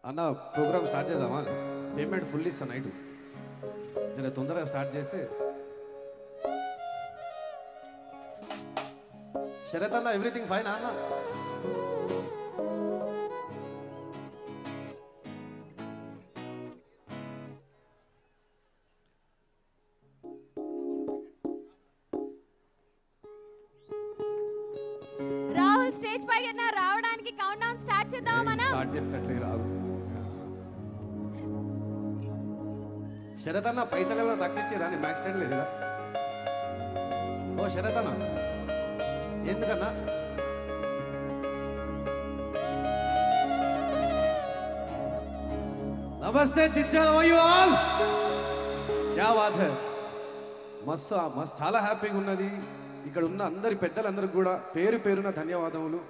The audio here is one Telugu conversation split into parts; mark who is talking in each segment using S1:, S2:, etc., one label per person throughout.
S1: అన్న ప్రోగ్రామ్ స్టార్ట్ చేద్దామా? పేమెంట్ ఫుల్ ఇస్తా నైట్, జర తొందరగా స్టార్ట్ చేస్తే. శరత్ అన్న, ఎవ్రీథింగ్ ఫైన్ అన్న?
S2: రాహుల్ స్టేజ్ పైకి రావడానికి కౌంట్ డౌన్ స్టార్ట్ చేద్దామా మనం?
S1: స్టార్ట్ చేసినట్లే రాదు. శరత్ అన్న, పైసలు ఏమైనా తగ్గించారా? నేను మ్యాక్స్ స్టాండ్ లేదు. ఓ శరత్ అన్న, ఎందుకన్నా? నమస్తే చిచ్చాలు, ఆల్ క్యా బాత్ హై. మస్తు మస్తు చాలా హ్యాపీగా ఉన్నది. ఇక్కడ ఉన్న అందరి పెద్దలందరికీ కూడా పేరు పేరున ధన్యవాదములు.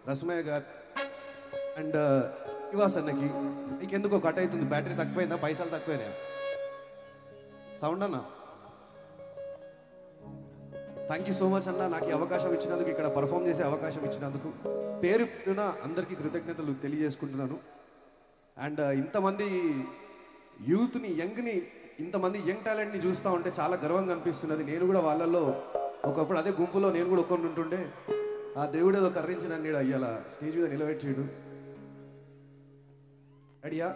S1: రస్మయ్య గారు అండ్ శ్రీనివాస్ అన్నకి. నీకెందుకో కట్ అవుతుంది, బ్యాటరీ తక్కువైందా, పైసలు తక్కువైనా? సౌండ్ అన్న, థ్యాంక్ యూ సో మచ్ అన్న, నాకు ఈ అవకాశం ఇచ్చినందుకు, ఇక్కడ పర్ఫామ్ చేసే అవకాశం ఇచ్చినందుకు పేరు పేరున అందరికీ కృతజ్ఞతలు తెలియజేసుకుంటున్నాను. అండ్ ఇంతమంది యూత్ని, యంగ్ని, ఇంతమంది యంగ్ టాలెంట్ని చూస్తూ ఉంటే చాలా గర్వంగా అనిపిస్తున్నది. నేను కూడా వాళ్ళల్లో ఒకప్పుడు అదే గుంపులో నేను కూడా ఒక్కడిని ఉంటుండే. ఆ దేవుడు ఏదో కర్రించి నన్ను అయ్యాల స్టేజ్ మీద నిలబెట్టాడు. అడియా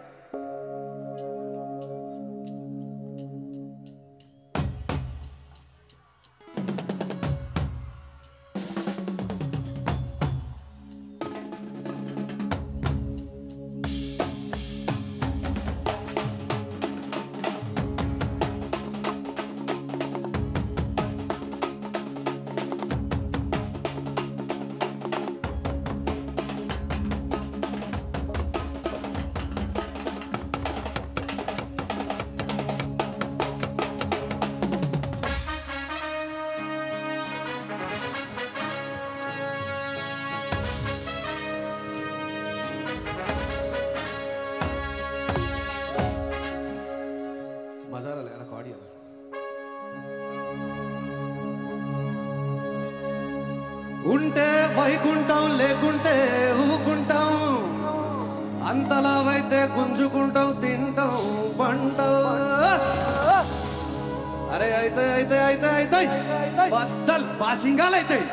S1: మజారాలే నాకు ఆడియో. ఉంటే వైకుంటాం, లేకుంటే ఊకుంటాం, అంతలావైతే గుంజుకుంటాం, తింటాం, పంటాం. అరే అయితే అయితే అయితే అయితే బద్దల్ బాసింగాలు అవుతాయి.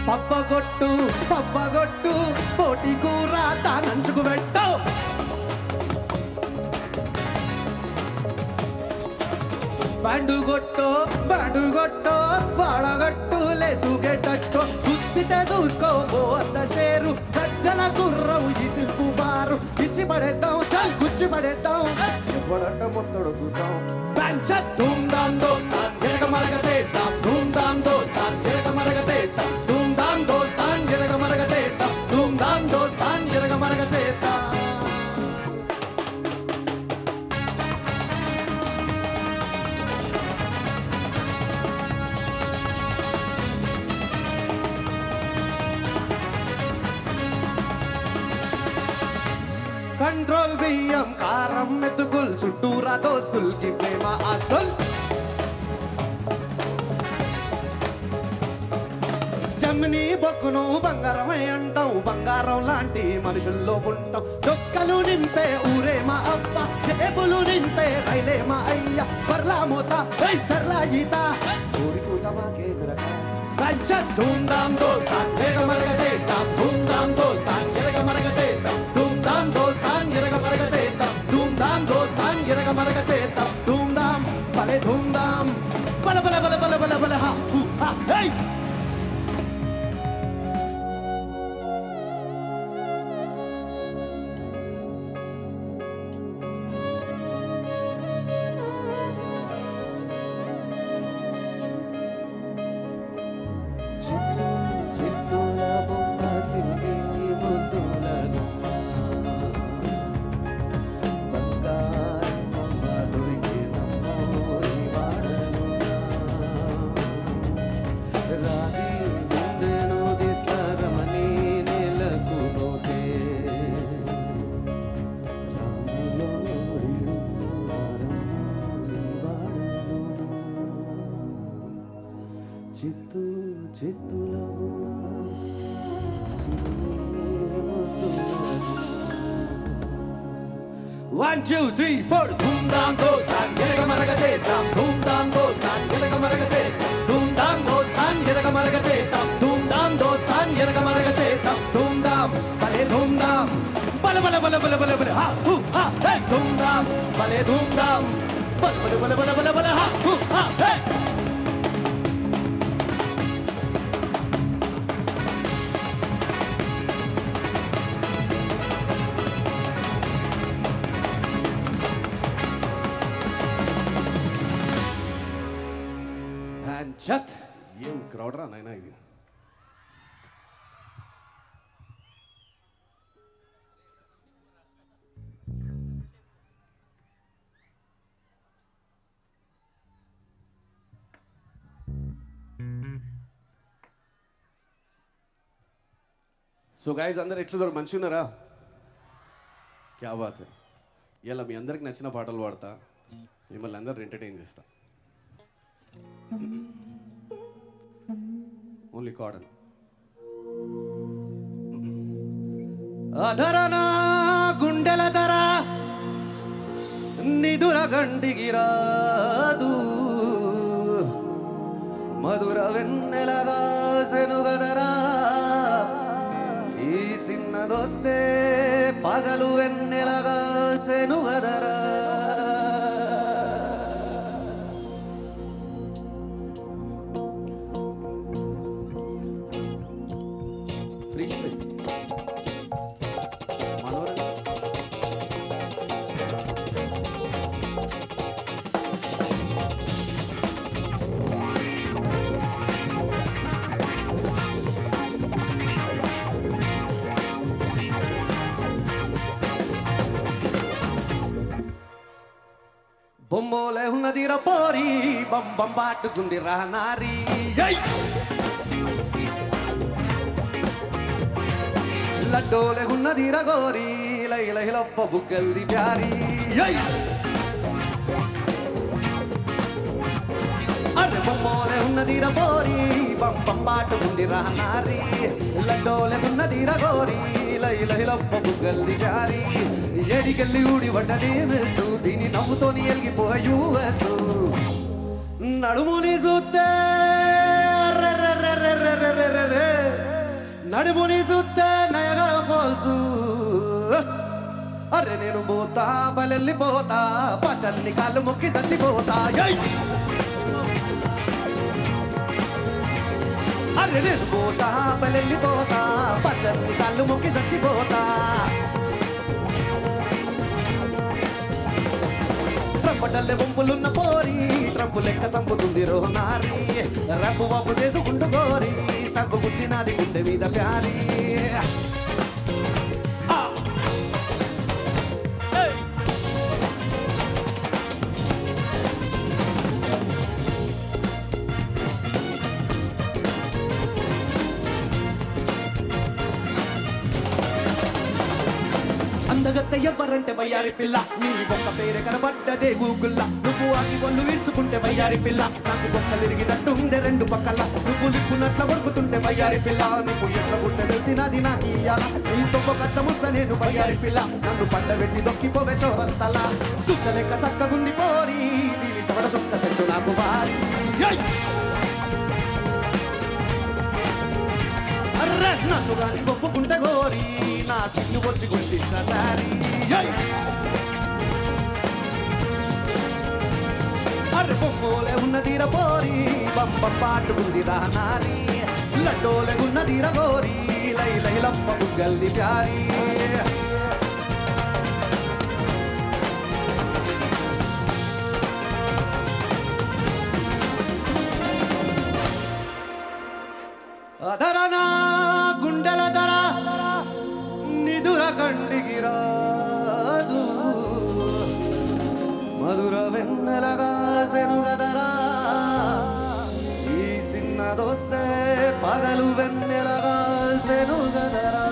S1: పబ్బగొట్టు పబ్బగొట్టు, పోటీ కూర తానంచుకు పెట్టు. బండుగొట్టు బండుగొట్టు, వాడగట్టు లేసుగేటట్టు, గుర్తితే చూసుకోబో అంత షేరు. గజ్జల గుర్రం ఈ సిల్కు బారు, ఇచ్చి పడేద్దాం, చల్ గుచ్చి పడేద్దాం. ఎప్పుడంట మొత్తడు చూద్దాం. ధూమ్ ధామ్ దోస్తాన్ ఎరగ మరగ చేద్దాం, ధూమ్ ధామ్ దోస్తాన్ ఎరగ మరగ చేద్దాం, ధూమ్ ధామ్ దోస్తాన్ ఎరగ మరగ చేద్దాం, ధూమ్ ధామ్ దోస్తాన్ ఎరగ మరగ చేద్దాం. కంట్రోల్ బియ్యం కారం మెతుకుల్, చుట్టూరా దోస్తుల్కి ప్రేమ ఆస్తుల్. జమిని బొక్కును బంగారమై అంటాం, బంగారం లాంటి మనుషుల్లో ఉంటాం. డొక్కలు నింపే ఊరే మా అబ్బ, జేబులు నింపే రైలే మా అయ్య. పర్లా మోత సర్లా ఈత, కోరికూత మాకే మిరక. ధూమ్ ధామ్ దోస్తాన్ ఎరగ మరగ చేద్దాం, ధూమ్ ధామ్ దోస్తాన్ ఎరగ మరగ చేద్దాం, ధూమ్ ధామ్ దోస్తాన్ ఎరగ మరగ చేద్దాం, ధూమ్ ధామ్ దోస్తాన్ ఎరగ మరగ చేద్దాం. ధూమ్ ధామ్ భలే ధూమ్ ధామ్, బల బల బల బల బల బల హా హూ హా హే. చిత్తూల చేతుల వన్ టూ త్రీ ఫోర్ ధూమ్ ధామ్ దోస్తాన్ గిరగ మరగ చేద్దాం ధూమ్ ధామ్ దోస్తాన్ గిరగ మరగ చేద్దాం ధూమ్ ధామ్ దోస్తాన్ గిరగ మరగ చేద్దాం ధూమ్ ధామ్ దోస్తాన్ గిరగ మరగ చేద్దాం ధూమ్ ధామ్ భలే ధూమ్ ధామ్ బల బల బల బల బల బల హా హూ హా హే ధూమ్ ధామ్ భలే ధూమ్ ధామ్ బల బల బల బల బల బల హా హూ హా హే చత్ ఏం క్రౌడ్ రా నాయనా ఇది సో గైస్ అందరు ఎట్లున్నారు మంచిగా ఉన్నారా క్యా బాత్ హై ఇలా మీ అందరికి నచ్చిన పాటలు పాడతా మిమ్మల్ని అందరు ఎంటర్టైన్ చేస్తా ఓన్లీ కార్డన్ అధరనా గుండెల ధర నిదుర గండిగిరాదు మధుర వెన్నెలగా సెనుగదరా ఈ సిన్నదొస్తే పగలు వెన్నెలగా సెనుగదరా బొమ్మోలే ఉన్నదిర పోరి బంబం బాటుకుంది రానారి లడ్డోలే ఉన్నదిర గోరి లైలహిలప్ప బుగ్గల్ది ప్యారి అరే బొమ్మోలే ఉన్నదిర పోరి బంబం బాటుకుంది రానారి లడ్డోలే ఉన్నదిర గోరి లైలహిలప్ప బుగ్గల్ది ప్యారి ఏడికెళ్ళి ఊడి పడ్డది వేసు దీని నవ్వుతోని ఎలిగిపోయూ వేసు నడుముని చూస్తే నడుముని చూస్తే నయగర పోల్సు అరే నేను పోతా బలెళ్ళిపోతా పచల్ని కాళ్ళు మొక్కి చచ్చిపోతా అరే నేను పోతా బలెళ్ళిపోతా పచల్ని కాళ్ళు మొక్కి చచ్చిపోతా ట్రంపటల్లె బొంపులున్న పోరి ట్రంపు లెక్క సంపుతుంది రోనారి రప్పు వాపు చేసుకుంటూ గోరి సంపు గుట్టినది గుండె మీద ప్యారి అందగత్త ఎవ్వరంటే వయ్యారి పిల్ల నీ ఒక్క పేరు కనబడ్డదే గూగుల్లా నువ్వు ఆగి ఒళ్ళు విరుచుకుంటే వయ్యారి పిల్ల నాకు బొక్కలు ఇరిగినట్టుండే రెండు పక్కల నువ్వు లిప్పునట్ల కొడుకుతుంటే వయ్యారి పిల్ల నువ్వు ఎట్ల గుండె తెలిసినది నాకు ఇయ్యాల నీతో కట్టముస్త నేను వయ్యారి పిల్ల నన్ను పండబెట్టి దొక్కిపోవే చోరస్తలా సుక్క లెక్క సక్కగుంది పోరి దీని చవడ సుక్క సెట్టు నాకు వారి అర్రే నన్ను గాని ఒప్పుకుంటే గోరి నా సిగ్గు వచ్చి గుర్తించిన సారీ అర్రె బొమ్మోలే ఉన్నదిర పోరి బంబం పాటుకుంది రానారి లడ్డోలే ఉన్నదిర గోరి లైలప్ప బుగ్గల్ది ప్యారి అధరనా గుండెల ధర నిదుర కండిగిరాదు మధుర వెన్నెలగా సెనుగదరా ఈ సిన్నదొస్తే పగలు వెన్నెలగా సెనుగదరా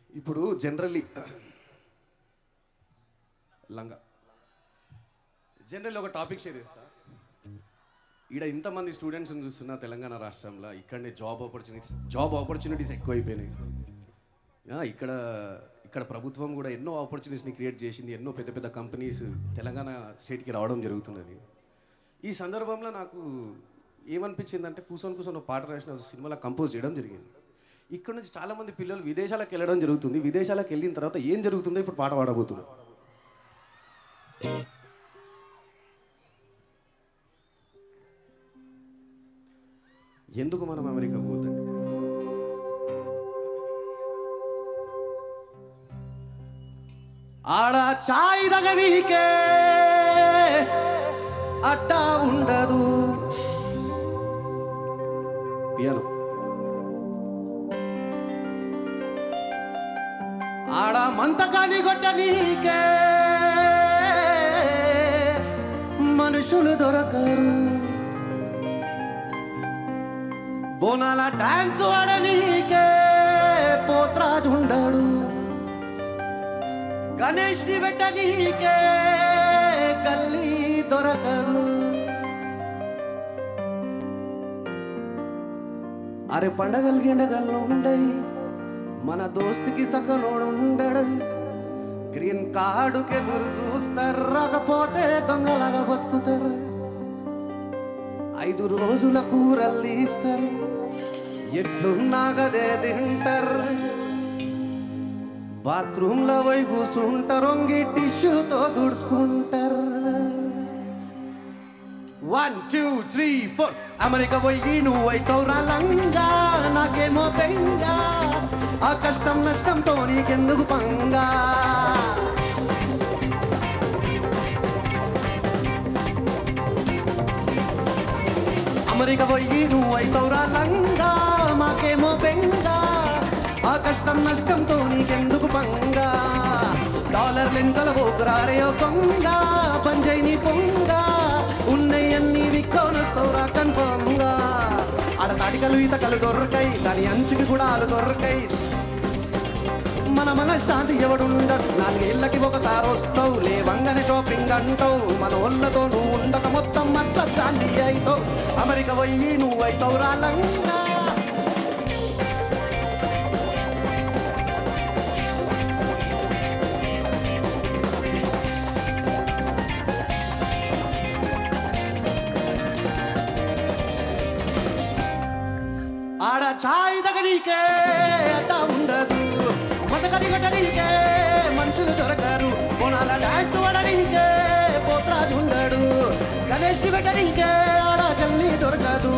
S1: ఇప్పుడు జనరల్ ఒక టాపిక్ షేర్ చేస్తా. ఈడ ఇంతమంది స్టూడెంట్స్ని చూస్తున్నా తెలంగాణ రాష్ట్రంలో ఇక్కడనే జాబ్ ఆపర్చునిటీస్ ఎక్కువైపోయినాయి. ఇక్కడ ఇక్కడ ప్రభుత్వం కూడా ఎన్నో ఆపర్చునిటీస్ని క్రియేట్ చేసింది. ఎన్నో పెద్ద పెద్ద కంపెనీస్ తెలంగాణ స్టేట్కి రావడం జరుగుతున్నది. ఈ సందర్భంలో నాకు ఏమనిపించిందంటే కూర్చొని పాట రాసిన సినిమాలో కంపోజ్ చేయడం జరిగింది. ఇక్కడ నుంచి చాలామంది పిల్లలు విదేశాలకు వెళ్ళడం జరుగుతుంది. విదేశాలకు వెళ్ళిన తర్వాత ఏం జరుగుతుందో ఇప్పుడు పాట పాడబోతున్నారు. ఎందుకు మనం అమెరికా పోతుంది? ఆడ చాయ్ దగనీకే అట్టా ఉండదు. పియానో ఆడ మంతకాని గొట్ట నీకే మనుషులు దొరకరు. బోనాల డాన్స్ ఆడనీకే పోత్రాజు ఉండడు. గణేష్ ని పెట్టనీకే గల్లీ దొరకరు. అరే పండగలు గిండగలు ఉండయి, మన దోస్తుకి సకనోడు ఉండడు. గ్రీన్ కార్డుకి ఎదురు చూస్తారు, రాకపోతే దొంగలాగా బతుకుతారు. 5 రోజుల కూరలు ఇస్తారు, ఎట్లున్నాగదే తింటారు. బాత్రూంలో పోయి కూసుంటారు, ఒంగి టిష్యూతో దుడుచుకుంటారు. 1 2 3 4 అమెరికా పోయి నువ్వైతవురా లంగా, నాకేమో బెంగా. ఆ కష్టం నష్టంతో నీకెందుకు పంగా. అమెరికా పోయి నువ్వైతవురా లంగా, మాకేమో బెంగా. ఆ కష్టం నష్టంతో నీకెందుకు పంగా. డాలర్ లెంకల పోకురారేయో కొంగ, పంజై నీ పొంగ. ఉన్నయన్నీ విక్కోనొస్తవురా కన్ఫర్మ్గా. ఆడ తాటికలు ఈతకలు దొరకై, దాని అంచుకి కూడా ఆలు దొరకై. మన మనశ్శాంతి ఎవడుండడు, 4 ఏళ్ళకి ఒకసారి వస్తావు. లేవంగానే షాపింగ్ అంటావు, మన వాళ్ళతో నువ్వు ఉండక మొత్తం అట్లా దాండి అవుతావు. అమెరికా పోయి నువ్వైతావు రాలంగా. ఆడ చాయ్ దగనీకే అట్టా ఉండదు, మతకని గట్టనీకే మనుషులు దొరకరు. బోనాల డాన్స్ వాడనీకే పోత్రాజు ఉండడు. గణేష్ పెట్టనీకే ఆడ గల్లీ దొరకదు.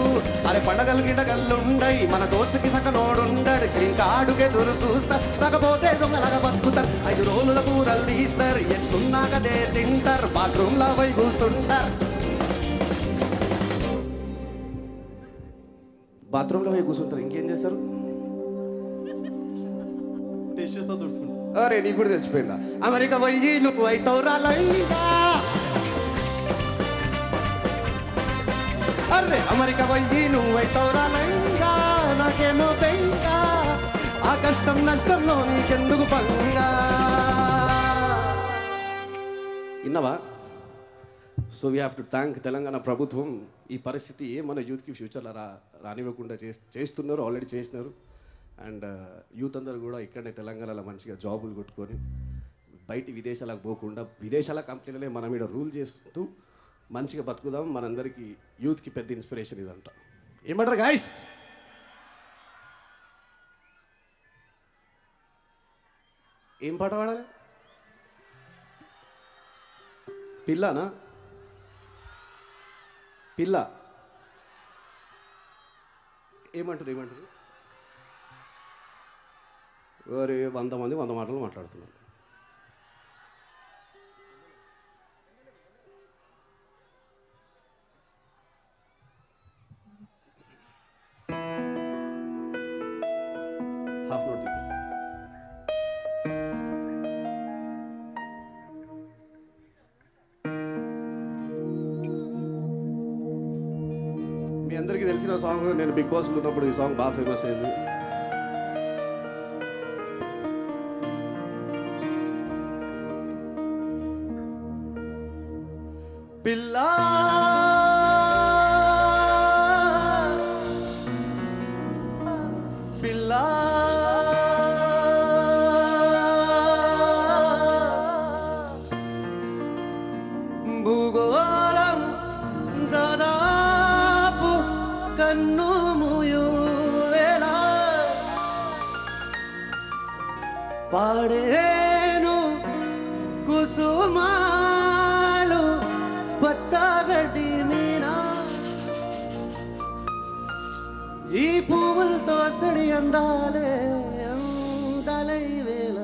S1: అరే పండగలు గిడగళ్ళు ఉండయి, మన దోస్తుకి సకనోడుండడు. ఇంకా ఆడుకే దొరు చూస్తా, రాకపోతే దొంగలాగా బతుకుతారు. 5 రోజుల కూరలు తీస్తారు, ఎట్లున్నాకదే తింటారు. బాత్రూంలో పోయి కూర్చుంటారు. బాత్రూంలో పోయి కూర్చుంటారు, ఇంకేం చేస్తారు? టిష్యూతో తుడుచుకుంటారు. అరే నీకు కూడా తెలిసిపోయిందా? అమెరికా పోయి నువ్వు అయితావు రాలంగా. అరే అమెరికా పోయి నువ్వు అయితావు రాలంగా, నాకేమో బెంగా. ఆ కష్టం నష్టంలో నీకెందుకు పంగా. విన్నావా? So we have to thank Telangana ప్రభుత్వం. ఈ పరిస్థితి మన యూత్కి ఫ్యూచర్లో రానివ్వకుండా చేస్తున్నారు, ఆల్రెడీ చేసినారు. అండ్ యూత్ అందరూ కూడా ఇక్కడనే తెలంగాణలో మంచిగా జాబులు కొట్టుకొని బయటి విదేశాలకు పోకుండా విదేశాల కంపెనీలనే మన మీద రూల్ చేస్తూ మంచిగా బతుకుదాం. మనందరికీ యూత్కి పెద్ద ఇన్స్పిరేషన్ ఇదంతా. ఏమంటారు గాయస్? ఏం పాట పాడాలి? పిల్లనా? పిల్ల ఏమంటారు? వారు 100 మంది 100 మాటలు మాట్లాడుతున్నారు. హాఫ్ నోట్ మీ అందరికీ తెలిసిన సాంగ్. నేను బిగ్ బాస్లో ఉన్నప్పుడు ఈ సాంగ్ బాగా ఫేమస్ అయింది. పిల్లా పిల్లా భూగోళం దాదాపు కన్ను మూయువేళ పాడేను కుసుమాలు పచ్చగడ్డి మీనా ఈ పువ్వులతో అసడి అందాలే అందాలై వేళ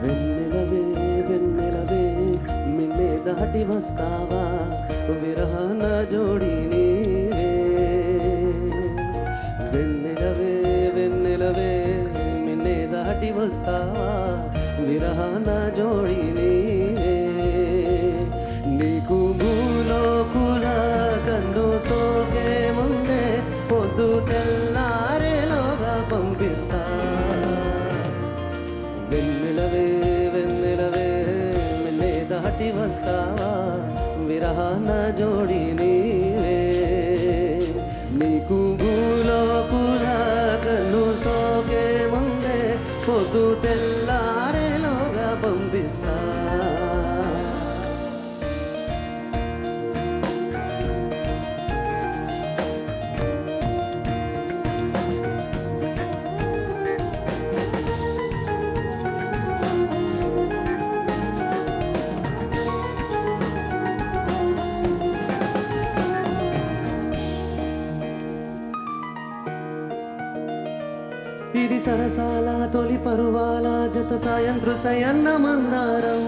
S1: వెన్నెలవే వెన్నెలవే మిన్నే దాటి వస్తావా విరహన జోడి నీవే వెన్నెలవే వెన్నెలవే మిన్నే దాటి వస్తావా విరహన జోడి నీవే నీకు భూలోకుల కన్ను సోకే ముందే పొద్దు తెల్లారేలోగా పంపిస్తా వెన్నెలవే వెన్నెలవే మిన్నే దాటి వస్తావా విరహాన జోడి నీవే నీకు భూలోకుల కన్ను సోకే ముందే పొద్దు తెల్లారేలోగా పంపిస్తా ఇది సరసాల తొలి పరువాల జత సాయంత్రు సయన్న మందారం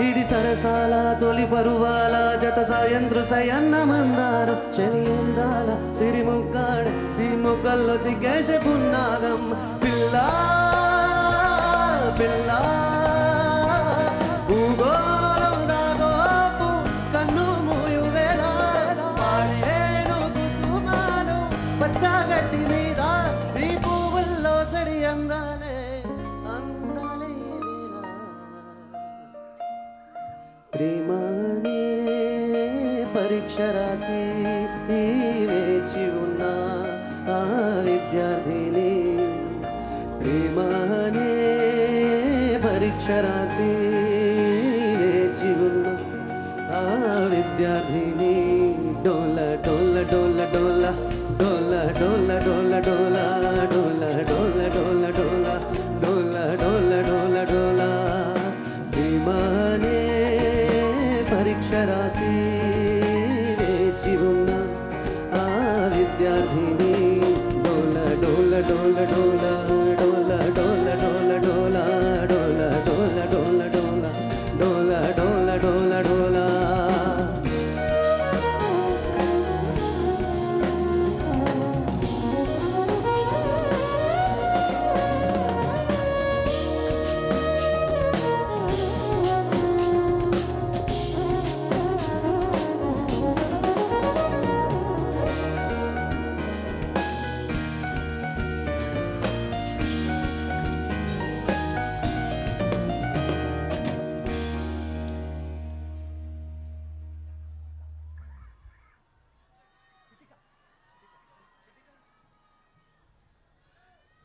S1: ఇది సరసాల తొలి పరువాల జత సాయంత్రు సయన్న మందారం చలి అందాల సిరిముగ్గాడ సిరిముగ్గల్లో సిగ్గేసే పున్నాగం పిల్లా పిల్లా భూగోళం దాదాపు కన్ను మూయువేళ పాడేను కుసుమాలు పచ్చగడ్డి మీద ఈ పువ్వుల్లో సడి అందాలే అందాలే వేళ ప్రేమనే పరీక్ష రాసి వేచి ఉన్న ఆ విద్యార్థిని ప్రేమనే పరీక్ష రాసి వేచి ఉన్న ఆ విద్యార్థిని డోల డోల డోల డోల డోల డోల డోల డోల డోల డోల డోల డోల డోల డోల డోల డోల ప్రేమనే పరీక్ష రాసి వేచి ఉన్న ఆ విద్యార్థిని డోల డోల డోల డోల డోల డోల డోల డోల డోల డోల డోల డోల డోల డోల డోల డోల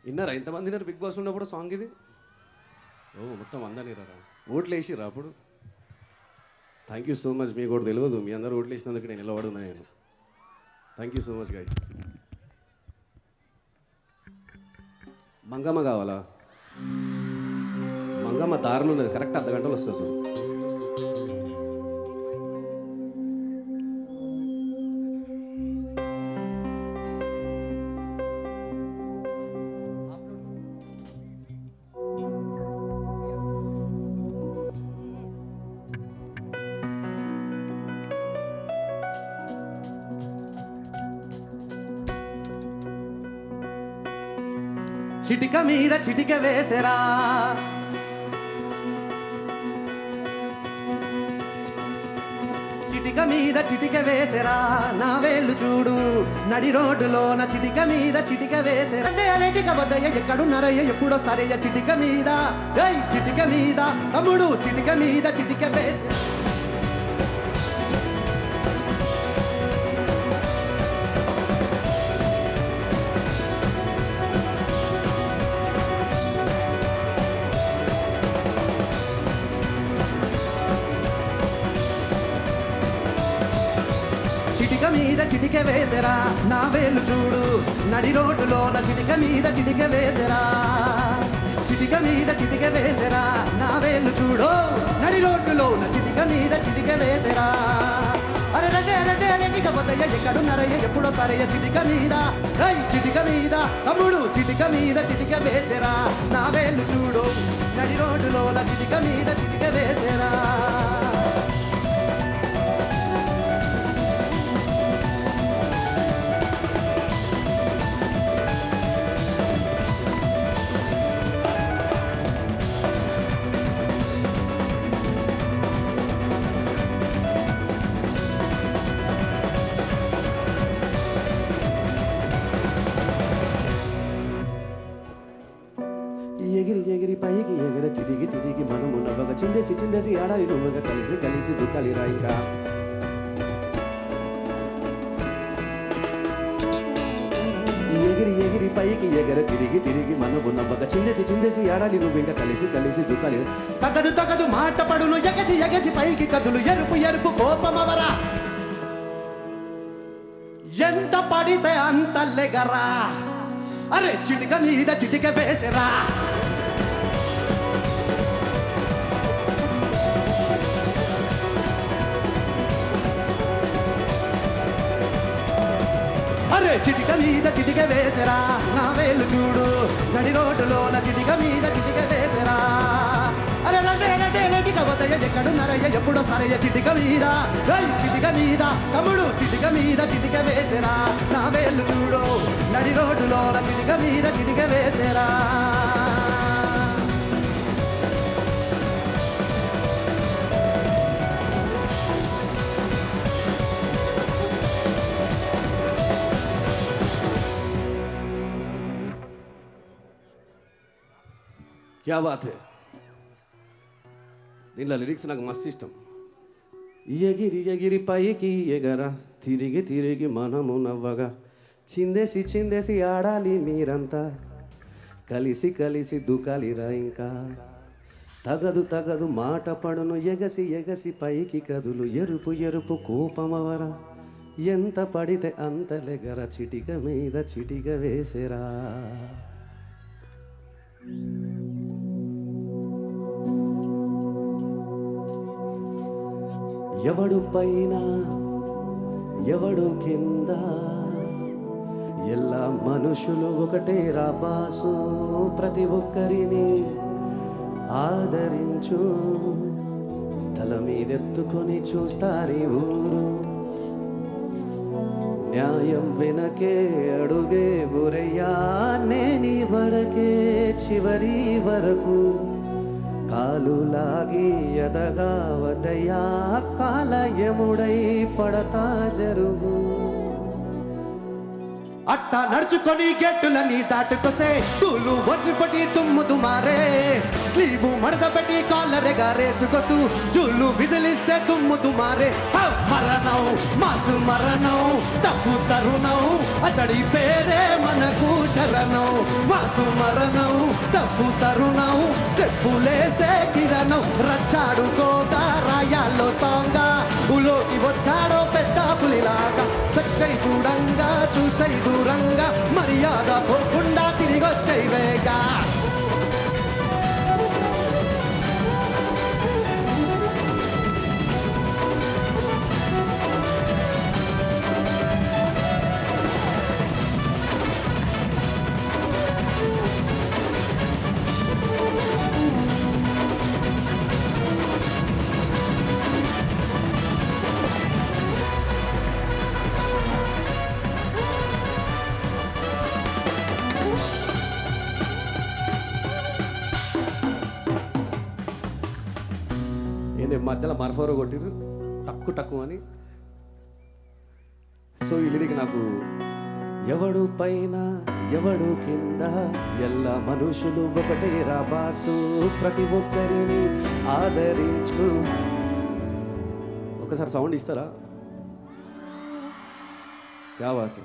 S1: విన్నారా ఎంతమంది విన్నారు బిగ్ బాస్ ఉన్నప్పుడు సాంగ్ ఇది ఓ మొత్తం అందరినీ రా ఓట్లు వేసిరా అప్పుడు థ్యాంక్ యూ సో మచ్ మీకు కూడా తెలియదు మీ అందరూ ఓట్లు వేసినందుకు నేను నిలబడున్నా నేను thank you so much guys Mangamma కావాలా మంగమ్మ దారిలో ఉన్నది కరెక్ట్ అర్ధగంటలు వస్తుంది చూడు చిటిక మీద చిటిక వేసెరా చిటిక మీద చిటిక వేసెరా నా వేళ్ళు చూడు నడి రోడ్డులోన చిటిక మీద చిటిక వేసెరా లేటిక వద్దయ్య ఎక్కడున్నారయ్య ఎప్పుడొస్తారయ్య చిటిక మీద చిటిక మీద తమ్ముడు చిటిక మీద చిటిక వేసెరా చిటిక మీద చిటిక వేసెరా నా వేలు చూడు నడి రోడ్డులోన చిటిక మీద చిటిక వేసెరా చిటిక మీద చిటిక వేసెరా నా వేలు చూడు నడి రోడ్డులోన చిటిక మీద చిటిక వేసెరా అరే రండి అరంటే అరెంటిక పోతయ్య ఎక్కడున్నారయ్య ఎప్పుడొస్తారయ్య చిటిక మీద చిటిక మీద తమ్ముడు చిటిక మీద చిటిక వేసెరా నా వేలు చూడు నడి రోడ్డులోన చిటిక మీద చిటిక వేసెరా ఎగిరి ఎగిరి పైకి ఎగర తిరిగి తిరిగి మనము నవ్వగా చిందేసి చిందేసి ఆడాలి నువ్వుగా కలిసి కలిసి దుఃఖాలిరా ఇంకా ఎగిరి ఎగిరి పైకి ఎగర తిరిగి తిరిగి మనము నవ్వగా చిందేసి చిందేసి ఆడాలి నువ్వు ఇంకా కలిసి కలిసి దుఃఖాలి తగదు తగదు మాట పడును ఎగసి ఎగసి పైకి కదులు ఎరుపు ఎరుపు కోపమవరా ఎంత పడితే అంత లెగరా అరే చిటిక మీద చిటిక వేసెరా అరే చిటిక మీద చిటిక వేసెరా నా వేలు చూడు నడి రోడ్డులోన చిటిక మీద చిటిక వేసెరా అరే రండి పోతయ్య ఎక్కడున్నారయ్య ఎప్పుడొస్తారయ్య చిటిక మీద చిటిక మీద తమ్ముడు చిటిక మీద చిటిక వేసెరా నా వేలు చూడు నడి రోడ్డులోన చిటిక మీద చిటిక వేసెరా क्या बात है దీనిలో లిరిక్స్ నాకు మస్తు ఇష్టం ఎగిరి ఎగిరి పైకి ఎగరా తిరిగి తిరిగి మనము నవ్వగా చిందేసి చిందేసి ఆడాలి మీరంతా కలిసి కలిసి దుకాలిరా ఇంకా తగదు తగదు మాట పడును ఎగసి ఎగసి పైకి కదులు ఎరుపు ఎరుపు కోపమవరా ఎంత పడితే అంత లెగర చిటిక మీద చిటిక వేసెరా ఎవడు పైన ఎవడు కింద ఎలా మనుషులు ఒకటే రాబాసు ప్రతి ఒక్కరిని ఆదరించు తల మీదెత్తుకొని చూస్తారి ఊరు న్యాయం వెనకే అడుగే బురయ్యా నేని వరకే చివరి వరకు కాలు లాగి ఎదగావదయ్యా కాలయముడై పడతా జరుగు అట్ట నడుచుకొని గెట్టులని దాటుకొసే తూలు వచ్చిపట్టి తుమ్ము తుమారే స్లీవు మడతపెట్టి కాలరెగా రేసుకొతూ జూలు విదిలిస్తే తుమ్ము తుమారే మరణం మాసు మరణం తప్పు తరుణం అతడి పేరే మనకు శరణం మాసు మరణం తప్పు తరుణం స్టెప్పులేసే కిరణం రచ్చాడుకోగా రాయాల్లో సాంగా ఉలోకి వచ్చాడో పెద్ద పులిలాగా చక్కై చూడంగా చూసై దూరంగా మర్యాద పోకుండా తిరిగొచ్చైవేగా మధ్యలో మరఫోరో కొట్టిరు తక్కువ తక్కువ అని. సో ఈ లిరిక్ నాకు ఎవడు పైన ఎవడు కింద ఎల్ల మనుషులు ఒకటే రాబాసు, ప్రతి ఒక్కరిని ఆదరించు. ఒకసారి సౌండ్ ఇస్తారా? క్యా బాత్.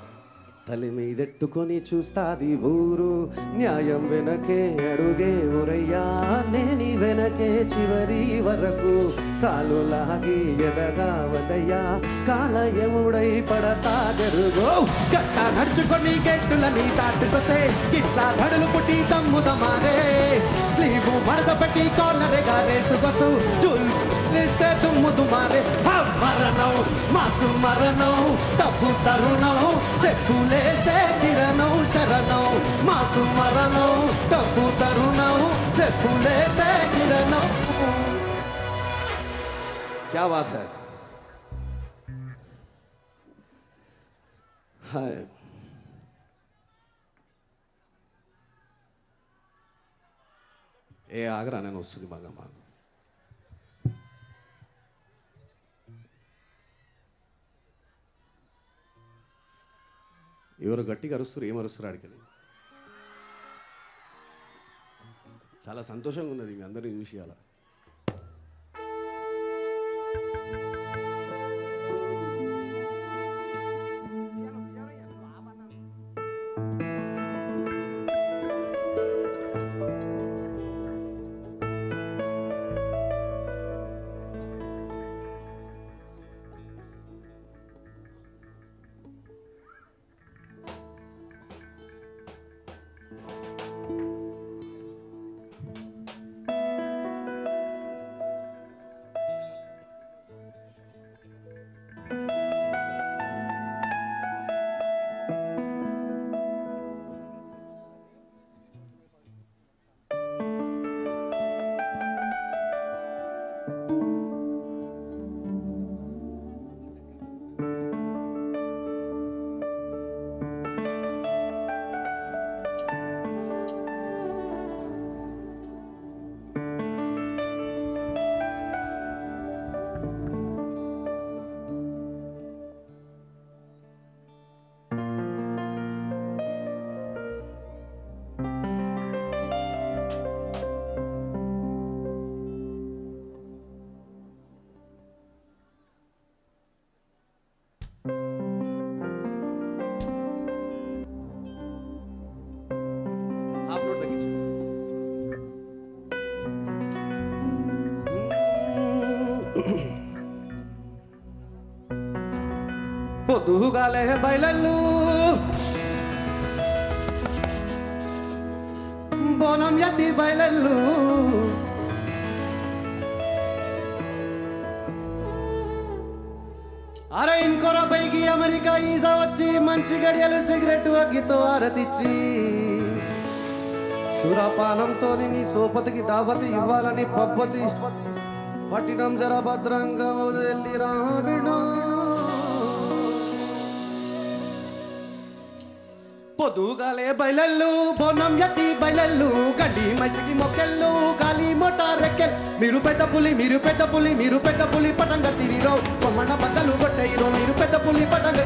S1: తల్లి మీదెట్టుకొని చూస్తాది ఊరు, న్యాయం వెనకే అడుగే ఊరయ్యా, నేని వెనకే చివరి వరకు, కాలు లాగి ఎదగా వదయ్యా, కాలయముడై పడతా జరుగో. గట్ట నడుచుకొని గెట్టులని దాటుకొస్తే ఇట్లా ధడులు పుట్టి తమ్ముదమారే, స్లీవు మడత పెట్టి కాలరేగా రేసుకొస్తూ చూస్తే తుమ్ముదు మారే. మరణం మాసు మరణం తప్పు తరుణం చెప్పులేసే కిరణం శరణం, మాసు మరణం తప్పు తరుణం చెప్పులేసే కిరణం. क्या बात है. हाय ఏ ఆగరా నేను వస్తుంది బాగా మాకు. ఎవరు గట్టిగా అరుస్తారు, ఏం అరుస్తారు అడిగని. చాలా సంతోషంగా ఉన్నది మీ అందరినీ చూసి. అలా పొద్దుగాలే బయలల్లు బోనం ఎత్తి బయలల్లు, అరే ఇంకొర పైకి అమెరికా ఈజా వచ్చి మంచి గడియలు సిగరెట్ అగ్గితో ఆరతిచ్చి సురాపానంతో నీ సోపతికి దావతి ఇవ్వాలని పబ్బతి పట్టినం జర భద్రంగా వదిలి రావిడా. పొద్దుగాలే బయలల్లు బోనం ఎత్తి బయలల్లు, గడ్డి మసికి మొక్కెళ్ళు గాలి మోటారెక్కెల్, మీరు పెద్ద పులి మీరు పెద్ద పులి మీరు పెద్ద పులి పటం కట్టిరో, కొమ్మన బద్దలు కొట్టయిరో, మీరు పెద్ద పులి పటం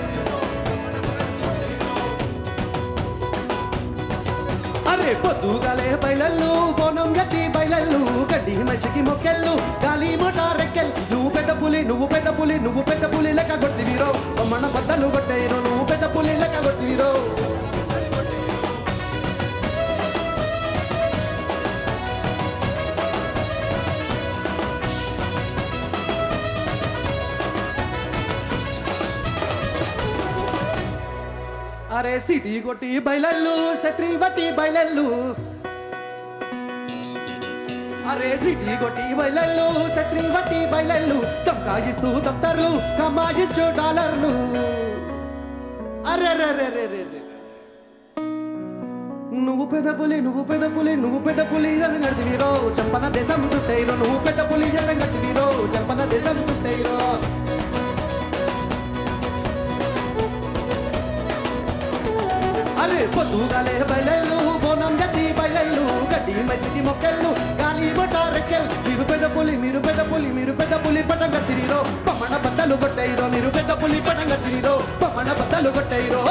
S1: అరే. పొద్దుగాలే బయలల్లు బోనం ఎత్తి బయలల్లు, గడ్డి మసికి మొక్కెళ్ళు గాలి మోటారెక్కెల్, నువ్వు పెద్ద పులి నువ్వు పెద్ద పులి నువ్వు పెద్ద పులి లెక్క కొట్టిరో, కొమ్మన బద్దలు కొట్టయిరో, నువ్వు పెద్ద పులి లెక్క కొట్టిరో. అరే సిటీ కొట్టి బయలల్లు శత్రి బట్టి బయలల్లు, అరే సిటీ కొట్టి బయలల్లు శత్రి బట్టి బయలల్లు, తమ్కాయిస్తూ దఫ్తర్లు కమాయించు డాలర్లు. అరే నువ్వు పెద్ద పులి నువ్వు పెద్ద పులి నువ్వు పెద్ద పులి జనగడివీరో, చంపన దేశం చుట్టైరో, నువ్వు పెద్ద పులి జనగడివీరో, చంపన దేశం చుట్టైరో. అరే పొద్దుగాలే బయలల్లు బోనం ఎత్తి బయలల్లు, గడ్డి మసికి మొక్కెళ్ళు గాలి గాలి బొటారకెల్ మీరు పెద్ద పులి మీరు పెద్ద పులి మీరు పెద్ద పులి పటం కట్టిరిరో పమ్మన బద్దలు కొట్టయిరో మీరు పెద్ద పులి పటం కట్టిరిరో పమ్మన బద్దలు కొట్టయిరో